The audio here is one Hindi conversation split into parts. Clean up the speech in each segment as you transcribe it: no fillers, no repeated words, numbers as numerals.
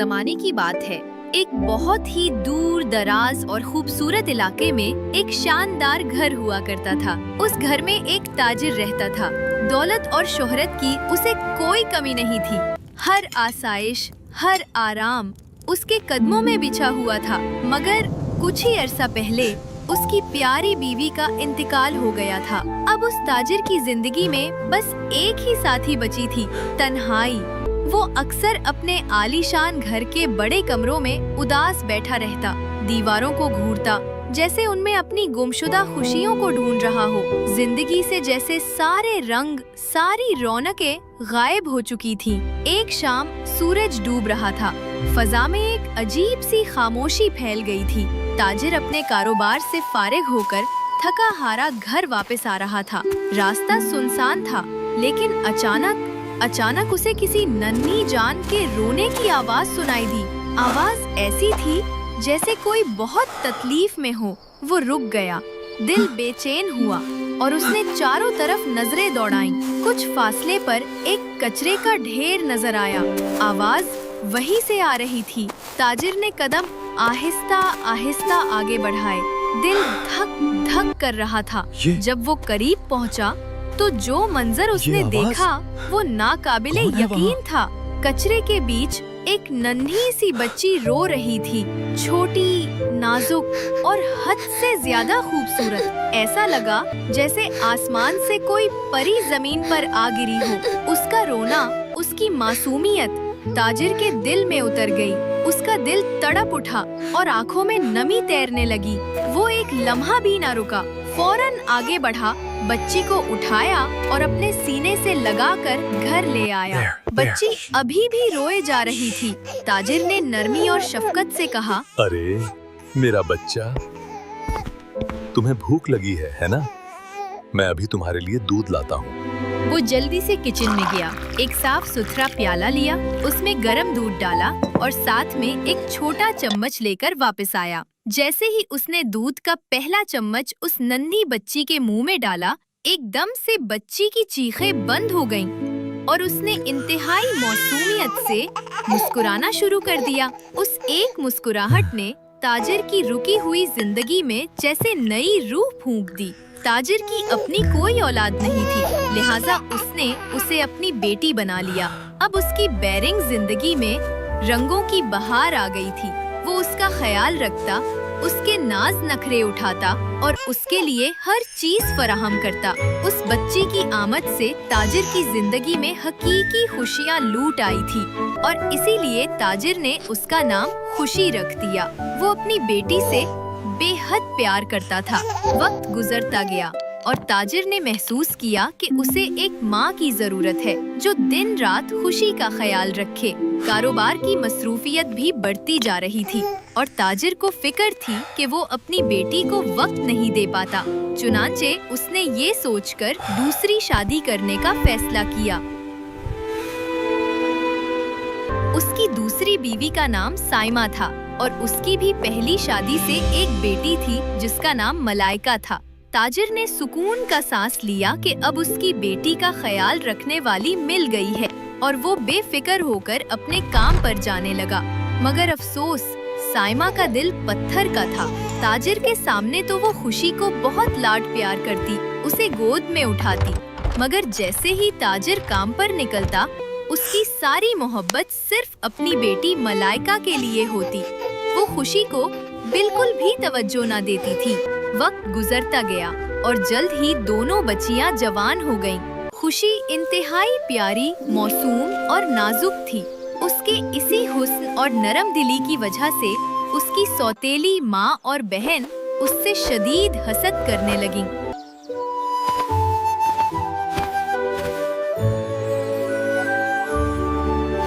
जमाने की बात है। एक बहुत ही दूर दराज और खूबसूरत इलाके में एक शानदार घर हुआ करता था। उस घर में एक ताजिर रहता था। दौलत और शोहरत की उसे कोई कमी नहीं थी। हर आसाइश, हर आराम उसके कदमों में बिछा हुआ था। मगर कुछ ही अरसा पहले उसकी प्यारी बीवी का इंतकाल हो गया था। अब उस ताजिर की जिंदगी में बस एक ही साथी बची थी, तन्हाई। वो अक्सर अपने आलीशान घर के बड़े कमरों में उदास बैठा रहता, दीवारों को घूरता, जैसे उनमें अपनी गुमशुदा खुशियों को ढूंढ रहा हो। जिंदगी से जैसे सारे रंग, सारी रौनकें गायब हो चुकी थीं। एक शाम सूरज डूब रहा था। फजा में एक अजीब सी खामोशी फैल गई थी। ताजिर अपने कारोबार से फारिग होकर थका हारा घर वापस आ रहा था। रास्ता सुनसान था, लेकिन अचानक उसे किसी नन्ही जान के रोने की आवाज सुनाई दी। आवाज ऐसी थी जैसे कोई बहुत तकलीफ में हो। वो रुक गया, दिल बेचैन हुआ और उसने चारों तरफ नजरें दौड़ाईं। कुछ फासले पर एक कचरे का ढेर नजर आया। आवाज वहीं से आ रही थी। ताजिर ने कदम आहिस्ता आहिस्ता आगे बढ़ाए। दिल धक धक कर रहा था। जब वो करीब पहुंचा तो जो मंजर उसने देखा वो नाकाबिले यकीन था। कचरे के बीच एक नन्ही सी बच्ची रो रही थी, छोटी, नाजुक और हद से ज्यादा खूबसूरत। ऐसा लगा जैसे आसमान से कोई परी जमीन पर आ गिरी हो। उसका रोना, उसकी मासूमियत ताजिर के दिल में उतर गई। उसका दिल तड़प उठा और आंखों में नमी तैरने लगी। वो एक लम्हा भी न रुका, फौरन आगे बढ़ा, बच्ची को उठाया और अपने सीने से लगाकर घर ले आया। बच्ची अभी भी रोए जा रही थी। ताजिर ने नरमी और शफकत से कहा, अरे मेरा बच्चा, तुम्हें भूख लगी है ना? मैं अभी तुम्हारे लिए दूध लाता हूँ। वो जल्दी से किचन में गया, एक साफ सुथरा प्याला लिया, उसमें गर्म दूध डाला और साथ में एक छोटा चम्मच लेकर वापस आया। जैसे ही उसने दूध का पहला चम्मच उस नन्ही बच्ची के मुंह में डाला, एकदम से बच्ची की चीखें बंद हो गईं और उसने इंतहाई मौसूमियत से मुस्कुराना शुरू कर दिया। उस एक मुस्कुराहट ने ताजिर की रुकी हुई जिंदगी में जैसे नई रूह फूंक दी। ताजिर की अपनी कोई औलाद नहीं थी, लिहाजा उसने उसे अपनी बेटी बना लिया। अब उसकी बैरिंग जिंदगी में रंगों की बहार आ गई थी। वो उसका ख्याल रखता, उसके नाज नखरे उठाता और उसके लिए हर चीज फराहम करता। उस बच्ची की आमद से ताजिर की जिंदगी में हकीकी खुशियाँ लूट आई थी और इसीलिए ताजिर ने उसका नाम खुशी रख दिया। वो अपनी बेटी से बेहद प्यार करता था। वक्त गुजरता गया और ताजिर ने महसूस किया कि उसे एक माँ की जरूरत है जो दिन रात खुशी का ख्याल रखे। कारोबार की मसरूफियत भी बढ़ती जा रही थी और ताजिर को फिक्र थी कि वो अपनी बेटी को वक्त नहीं दे पाता। चुनांचे उसने ये सोचकर दूसरी शादी करने का फैसला किया। उसकी दूसरी बीवी का नाम साइमा था और उसकी भी पहली शादी से एक बेटी थी जिसका नाम मलाइका था। ताजिर ने सुकून का सांस लिया कि अब उसकी बेटी का ख्याल रखने वाली मिल गई है और वो बेफिक्र होकर अपने काम पर जाने लगा। मगर अफसोस, साइमा का दिल पत्थर का था। ताजिर के सामने तो वो खुशी को बहुत लाड प्यार करती, उसे गोद में उठाती, मगर जैसे ही ताजिर काम पर निकलता, उसकी सारी मोहब्बत सिर्फ अपनी बेटी मलाइका के लिए होती। वो खुशी को बिल्कुल भी तवज्जो न देती थी। वक्त गुजरता गया और जल्द ही दोनों बच्चियां जवान हो गईं। खुशी इंतहाई प्यारी, मासूम और नाजुक थी। उसके इसी हुस्न और नरम दिली की वजह से उसकी सौतेली माँ और बहन उससे शदीद हसद करने लगीं।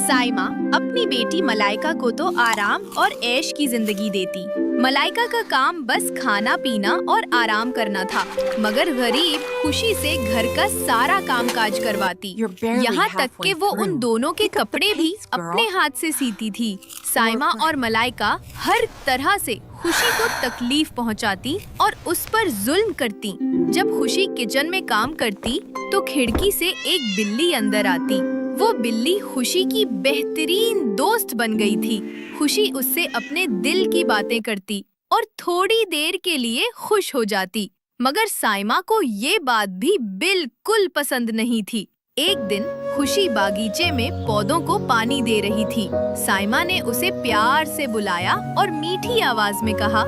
साइमा अपनी बेटी मलाइका को तो आराम और ऐश की जिंदगी देती। मलाइका का काम बस खाना पीना और आराम करना था, मगर गरीब खुशी से घर का सारा काम काज करवाती। यहाँ तक कि वो उन दोनों के कपड़े भी अपने हाथ से सीती थी। साइमा और मलाइका हर तरह से खुशी को तकलीफ पहुँचाती और उस पर जुल्म करती। जब खुशी किचन में काम करती तो खिड़की से एक बिल्ली अंदर आती। वो बिल्ली खुशी की बेहतरीन दोस्त बन गई थी। खुशी उससे अपने दिल की बातें करती और थोड़ी देर के लिए खुश हो जाती। मगर साइमा को ये बात भी बिल्कुल पसंद नहीं थी। एक दिन खुशी बागीचे में पौधों को पानी दे रही थी। साइमा ने उसे प्यार से बुलाया और मीठी आवाज में कहा,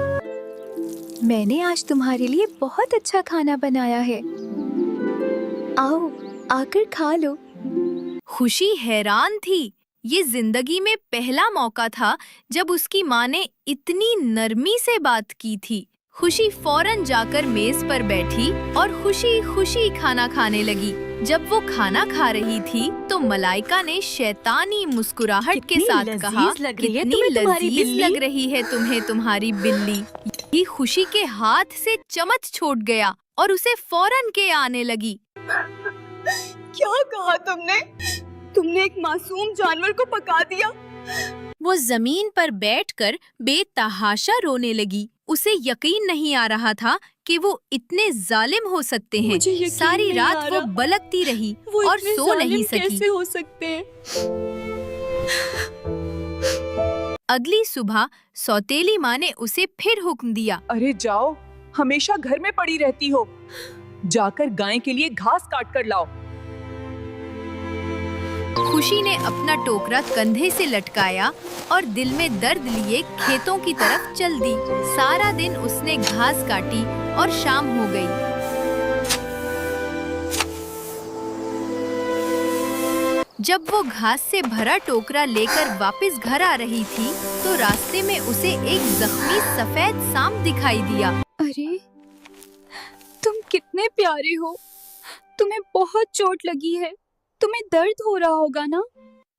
मैंने आज तुम्हारे लिए बहुत अच्छा खाना बनाया है, आओ आकर खा लो। खुशी हैरान थी। ये जिंदगी में पहला मौका था जब उसकी माँ ने इतनी नरमी से बात की थी। खुशी फौरन जाकर मेज पर बैठी और खुशी खुशी खाना खाने लगी। जब वो खाना खा रही थी तो मलाइका ने शैतानी मुस्कुराहट के साथ कहा, कितनी लजीज लग रही है तुम्हें तुम्हारी बिल्ली। ये खुशी के हाथ से चम्मच छूट गया और उसे फौरन के आने लगी। क्या कहा तुमने? तुमने एक मासूम जानवर को पका दिया। वो जमीन पर बैठकर बेतहाशा रोने लगी। उसे यकीन नहीं आ रहा था कि वो इतने जालिम हो सकते हैं। मुझे यकीन सारी नहीं रात आ वो रहा। बलकती रही वो और इतने सो नहीं जालिम सकी। कैसे हो सकते हैं? अगली सुबह सौतेली माँ ने उसे फिर हुक्म दिया, अरे जाओ, हमेशा घर में पड़ी रहती हो। जाकर गाय के लिए घास काट कर लाओ। खुशी ने अपना टोकरा कंधे से लटकाया और दिल में दर्द लिए खेतों की तरफ चल दी। सारा दिन उसने घास काटी और शाम हो गई। जब वो घास से भरा टोकरा लेकर वापस घर आ रही थी तो रास्ते में उसे एक जख्मी सफेद सांप दिखाई दिया। अरे तुम कितने प्यारे हो, तुम्हें बहुत चोट लगी है, तुम्हें दर्द हो रहा होगा ना?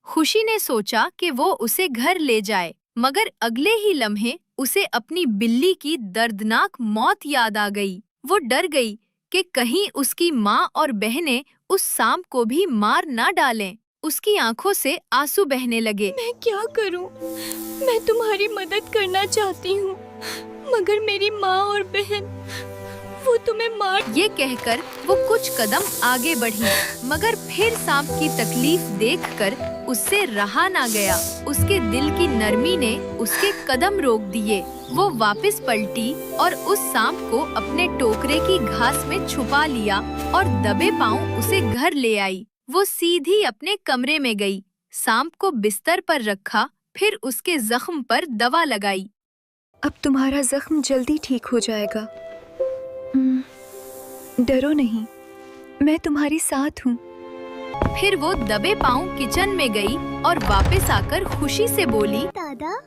खुशी ने सोचा कि वो उसे घर ले जाए, मगर अगले ही लम्हे उसे अपनी बिल्ली की दर्दनाक मौत याद आ गई। वो डर गई कि कहीं उसकी माँ और बहनें उस सांप को भी मार ना डालें। उसकी आंखों से आंसू बहने लगे। मैं क्या करूं? मैं तुम्हारी मदद करना चाहती हूँ, मगर मेरी माँ और बहन वो तुम्हें मार। ये कहकर वो कुछ कदम आगे बढ़ी, मगर फिर सांप की तकलीफ देखकर उससे रहा ना गया। उसके दिल की नरमी ने उसके कदम रोक दिए। वो वापस पलटी और उस सांप को अपने टोकरे की घास में छुपा लिया और दबे पांव उसे घर ले आई। वो सीधी अपने कमरे में गई, सांप को बिस्तर पर रखा, फिर उसके जख्म पर दवा लगाई। अब तुम्हारा जख्म जल्दी ठीक हो जाएगा। डरो नहीं, मैं तुम्हारी साथ हूँ। फिर वो दबे पांव किचन में गई और वापस आकर खुशी से बोली, दादा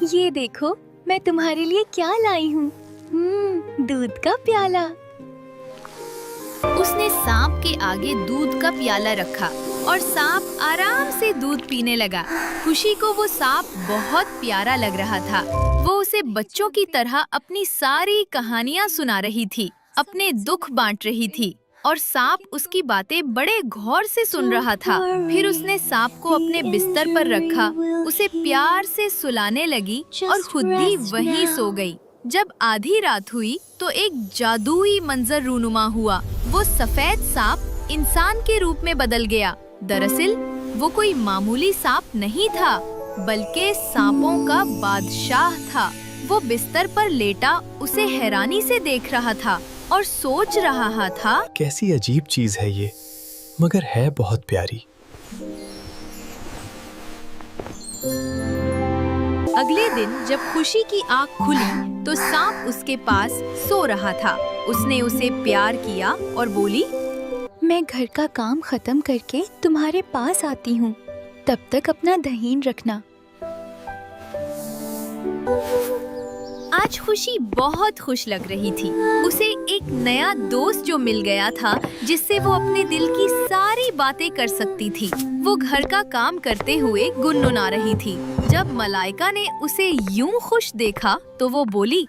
ये देखो मैं तुम्हारे लिए क्या लाई हूँ, दूध का प्याला। उसने सांप के आगे दूध का प्याला रखा और सांप आराम से दूध पीने लगा। खुशी को वो सांप बहुत प्यारा लग रहा था। वो उसे बच्चों की तरह अपनी सारी कहानियाँ सुना रही थी, अपने दुख बांट रही थी और सांप उसकी बातें बड़े गौर से सुन रहा था। फिर उसने सांप को अपने बिस्तर पर रखा, उसे प्यार से सुलाने लगी और खुद भी वहीं सो गई। जब आधी रात हुई तो एक जादुई मंजर रूनुमा हुआ। वो सफेद सांप इंसान के रूप में बदल गया। दरअसल वो कोई मामूली सांप नहीं था, बल्कि सांपों का बादशाह था। वो बिस्तर पर लेटा उसे हैरानी से देख रहा था और सोच रहा था, कैसी अजीब चीज है ये, मगर है बहुत प्यारी। अगले दिन जब खुशी की आँख खुली तो सांप उसके पास सो रहा था। उसने उसे प्यार किया और बोली, मैं घर का काम खत्म करके तुम्हारे पास आती हूँ, तब तक अपना ध्यान रखना। आज खुशी बहुत खुश लग रही थी। उसे एक नया दोस्त जो मिल गया था, जिससे वो अपने दिल की सारी बातें कर सकती थी। वो घर का काम करते हुए गुनगुना रही थी। जब मलाइका ने उसे यूं खुश देखा तो वो बोली,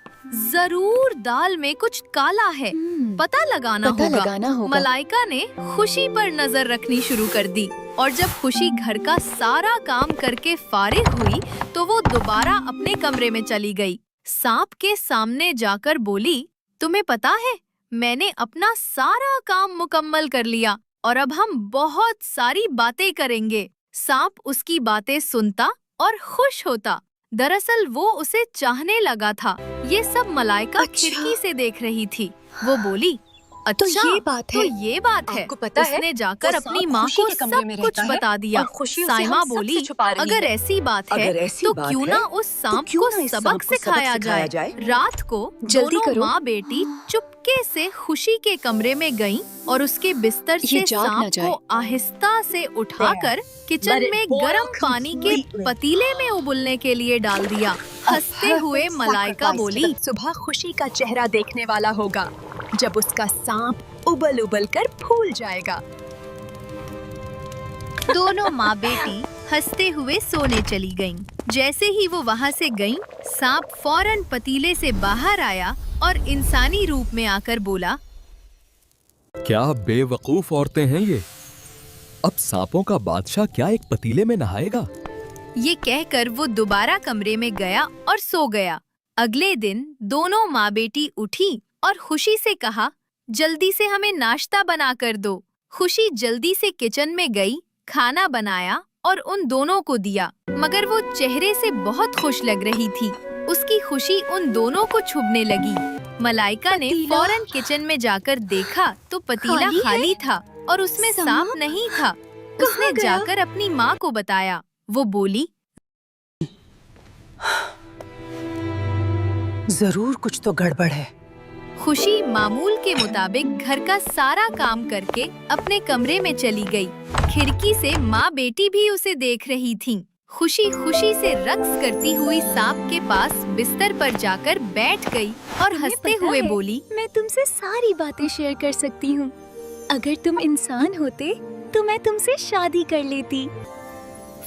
जरूर दाल में कुछ काला है, पता लगाना होगा। मलाइका ने खुशी पर नजर रखनी शुरू कर दी और जब खुशी घर का सारा काम करके फारिग हुई तो वो दोबारा अपने कमरे में चली गई। सांप के सामने जाकर बोली, तुम्हें पता है, मैंने अपना सारा काम मुकम्मल कर लिया। और अब हम बहुत सारी बातें करेंगे। सांप उसकी बातें सुनता और खुश होता। दरअसल वो उसे चाहने लगा था। ये सब मलाइका अच्छा। खिड़की से देख रही थी। वो बोली, अच्छा ये बात है। तो ये बात है। आपको पता है, उसने जाकर वो अपनी सांप माँ खुशी को के कमरे सब में कुछ रहता है बता दिया। और खुशी उसे साइमा हम सबसे बोली, छुपा रही अगर है। ऐसी बात है अगर ऐसी तो बात क्यों है, ना उस सांप क्यों को ना इस सबक सांप को सबक सिखाया सिखाया जाए। जाए। रात को जल्दी दोनों करो। माँ बेटी चुपके से खुशी के कमरे में गईं और उसके बिस्तर ये से जाग ना सांप जाए। को आहिस्ता से उठाकर किचन Let it में boil गर्म पानी के completely. पतीले में उबलने के लिए डाल दिया। हंसते हुए मलाइका बोली, सुबह खुशी का चेहरा देखने वाला होगा जब उसका सांप उबल उबल कर फूल जाएगा। दोनों माँ बेटी हंसते हुए सोने चली गईं। जैसे ही वो वहाँ से गईं, सांप फौरन पतीले से बाहर आया और इंसानी रूप में आकर बोला, क्या बेवकूफ औरतें हैं ये। अब सांपों का बादशाह क्या एक पतीले में नहाएगा? ये कहकर वो दोबारा कमरे में गया और सो गया। अगले दिन दोनों माँ बेटी उठी और खुशी से कहा, जल्दी से हमें नाश्ता बना कर दो। खुशी जल्दी से किचन में गई, खाना बनाया और उन दोनों को दिया। मगर वो चेहरे से बहुत खुश लग रही थी। उसकी खुशी उन दोनों को छुभने लगी। मलाइका ने पतीला? फौरन किचन में जाकर देखा तो पतीला खाली है? खाली था और उसमें सांप? सांप नहीं था। उसने गया? जाकर अपनी माँ को बताया। वो बोली, जरूर कुछ तो गड़बड़ है। खुशी मामूल के मुताबिक घर का सारा काम करके अपने कमरे में चली गई। खिड़की से माँ बेटी भी उसे देख रही थीं। खुशी खुशी से रक्स करती हुई सांप के पास बिस्तर पर जाकर बैठ गई और हंसते पता हुए है, बोली, मैं तुमसे सारी बातें शेयर कर सकती हूँ। अगर तुम इंसान होते तो मैं तुमसे शादी कर लेती।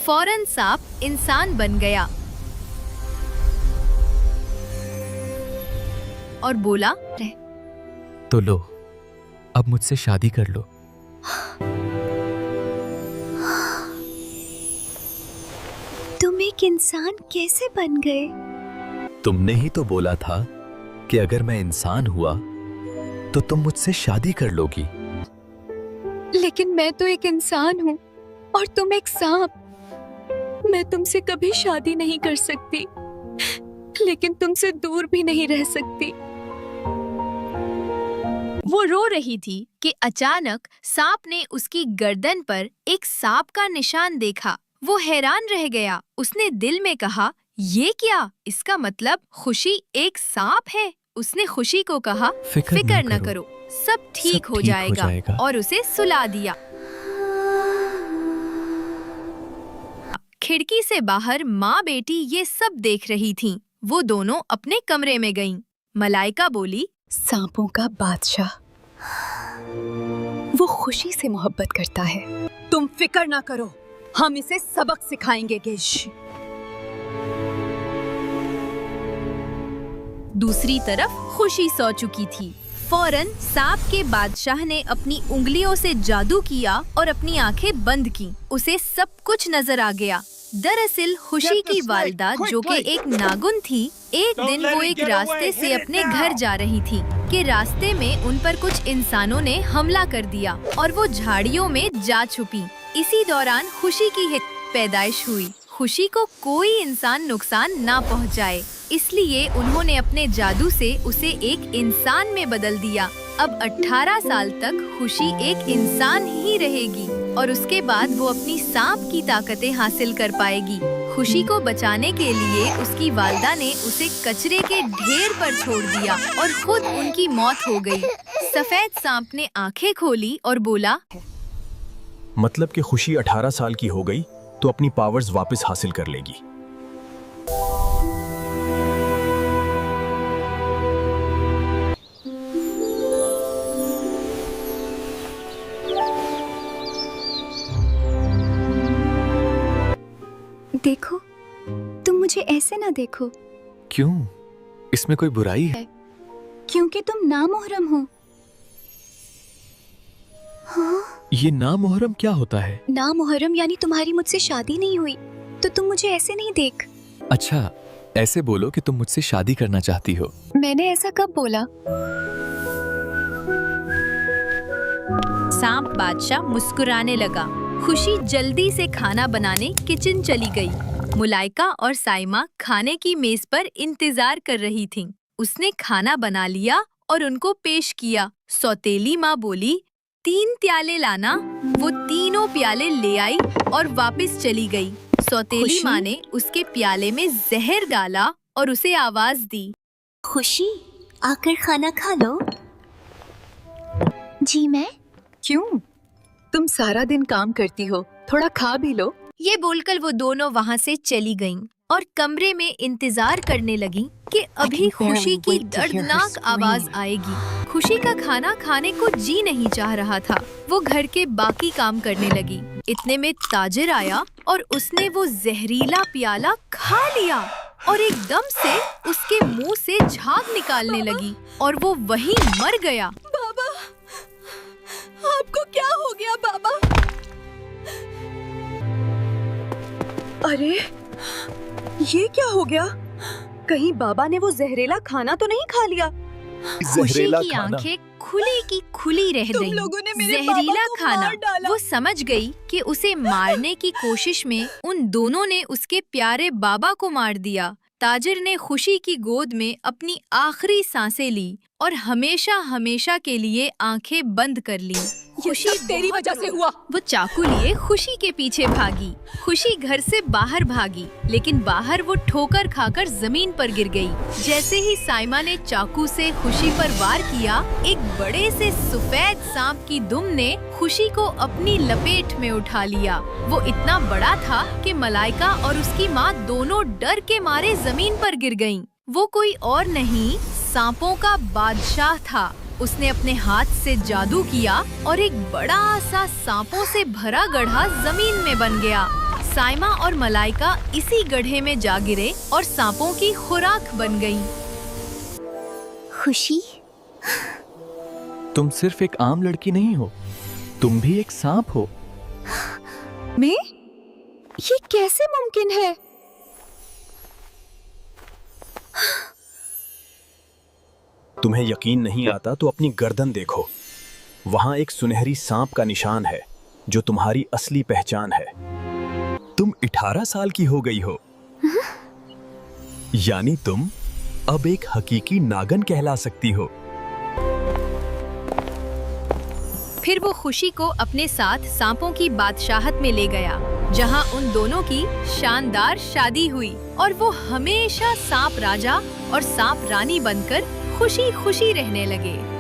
फौरन सांप इंसान बन गया और बोला, तो लो, अब मुझसे शादी कर लो। तुम एक इंसान कैसे बन गए? तुमने ही तो बोला था कि अगर मैं इंसान हुआ तो तुम मुझसे शादी कर लोगी। लेकिन मैं तो एक इंसान हूँ और तुम एक सांप। मैं तुमसे कभी शादी नहीं कर सकती, लेकिन तुमसे दूर भी नहीं रह सकती। वो रो रही थी कि अचानक सांप ने उसकी गर्दन पर एक सांप का निशान देखा। वो हैरान रह गया। उसने दिल में कहा, ये क्या? इसका मतलब खुशी एक सांप है। उसने खुशी को कहा, फिक्र न करो, सब ठीक हो जाएगा और उसे सुला दिया। खिड़की से बाहर माँ बेटी ये सब देख रही थीं। वो दोनों अपने कमरे में गईं। मलाइका बोली, सांपों का बादशाह, वो खुशी से मोहब्बत करता है। तुम फिक्र ना करो, हम इसे सबक सिखाएंगे गिश। दूसरी तरफ खुशी सो चुकी थी। फौरन सांप के बादशाह ने अपनी उंगलियों से जादू किया और अपनी आंखें बंद की। उसे सब कुछ नजर आ गया। दरअसल खुशी की वालिदा, जो कि एक नागुन थी, एक दिन वो एक रास्ते से अपने घर जा रही थी कि रास्ते में उन पर कुछ इंसानों ने हमला कर दिया और वो झाड़ियों में जा छुपी। इसी दौरान खुशी की पैदाइश हुई। खुशी को कोई इंसान नुकसान ना पहुंचाए, इसलिए उन्होंने अपने जादू से उसे एक इंसान में बदल दिया। अब 18 साल तक खुशी एक इंसान ही रहेगी और उसके बाद वो अपनी सांप की ताकतें हासिल कर पाएगी। खुशी को बचाने के लिए उसकी वालिदा ने उसे कचरे के ढेर पर छोड़ दिया और खुद उनकी मौत हो गई। सफेद सांप ने आंखें खोली और बोला, मतलब कि खुशी 18 साल की हो गई तो अपनी पावर्स वापस हासिल कर लेगी। देखो, तुम मुझे ऐसे ना देखो। क्यों? इसमें कोई बुराई है? क्योंकि तुम नामुहर्रम हो। हाँ? ये नामुहर्रम क्या होता है? नामुहर्रम यानी तुम्हारी मुझसे शादी नहीं हुई, तो तुम मुझे ऐसे नहीं देख। अच्छा, ऐसे बोलो कि तुम मुझसे शादी करना चाहती हो। मैंने ऐसा कब बोला? सांप बादशाह मुस्कुराने लगा। खुशी जल्दी से खाना बनाने किचन चली गई। मुलाइका और साइमा खाने की मेज पर इंतजार कर रही थीं। उसने खाना बना लिया और उनको पेश किया। सौतेली माँ बोली, 3 प्याले लाना। वो तीनों प्याले ले आई और वापस चली गई। सौतेली माँ ने उसके प्याले में जहर डाला और उसे आवाज दी, खुशी, आकर खाना खा लो। जी मैं। क्यों? तुम सारा दिन काम करती हो, थोड़ा खा भी लो। ये बोलकर वो दोनों वहाँ से चली गईं और कमरे में इंतजार करने लगीं कि अभी खुशी की दर्दनाक आवाज आएगी। खुशी का खाना खाने को जी नहीं चाह रहा था। वो घर के बाकी काम करने लगी। इतने में ताजिर आया और उसने वो जहरीला प्याला खा लिया और एकदम से उसके मुंह से झाग निकालने लगी और वो वहीं मर गया। बाबा, आपको क्या हो गया बाबा? अरे, ये क्या हो गया? कहीं बाबा ने वो जहरीला खाना तो नहीं खा लिया? खुशी की आंखें खुली की खुली रह तुम गईं। लोगों ने मेरे बाबा जहरीला को खाना। मार डाला। वो समझ गई कि उसे मारने की कोशिश में उन दोनों ने उसके प्यारे बाबा को मार दिया। ताजिर ने खुशी की गोद में अपनी आखिरी सांसें ली और हमेशा हमेशा के लिए आंखें बंद कर ली। खुशी तेरी बहुत वजह से रो- हुआ। वो चाकू लिए खुशी के पीछे भागी। खुशी घर से बाहर भागी, लेकिन बाहर वो ठोकर खाकर जमीन पर गिर गई। जैसे ही साइमा ने चाकू से खुशी पर वार किया, एक बड़े से सफेद सांप की दुम ने खुशी को अपनी लपेट में उठा लिया। वो इतना बड़ा था कि मलाइका और उसकी माँ दोनों डर के मारे जमीन पर गिर गईं। वो कोई और नहीं, सांपों का बादशाह था। उसने अपने हाथ से जादू किया और एक बड़ा सा सांपों से भरा गड्ढा जमीन में बन गया। साइमा और मलाइका इसी गड्ढे में जा गिरे और सांपों की खुराक बन गईं। खुशी, तुम सिर्फ एक आम लड़की नहीं हो, तुम भी एक सांप हो। मैं? ये कैसे मुमकिन है? तुम्हें यकीन नहीं आता तो अपनी गर्दन देखो। वहां एक सुनहरी सांप का निशान है जो तुम्हारी असली पहचान है। तुम 18 साल की हो गई हो। यानी तुम अब एक हकीकी नागन कहला सकती हो। फिर वो खुशी को अपने साथ सांपों की बादशाहत में ले गया, जहां उन दोनों की शानदार शादी हुई और वो हमेशा सांप राजा और सांप रानी बनकर खुशी खुशी रहने लगे।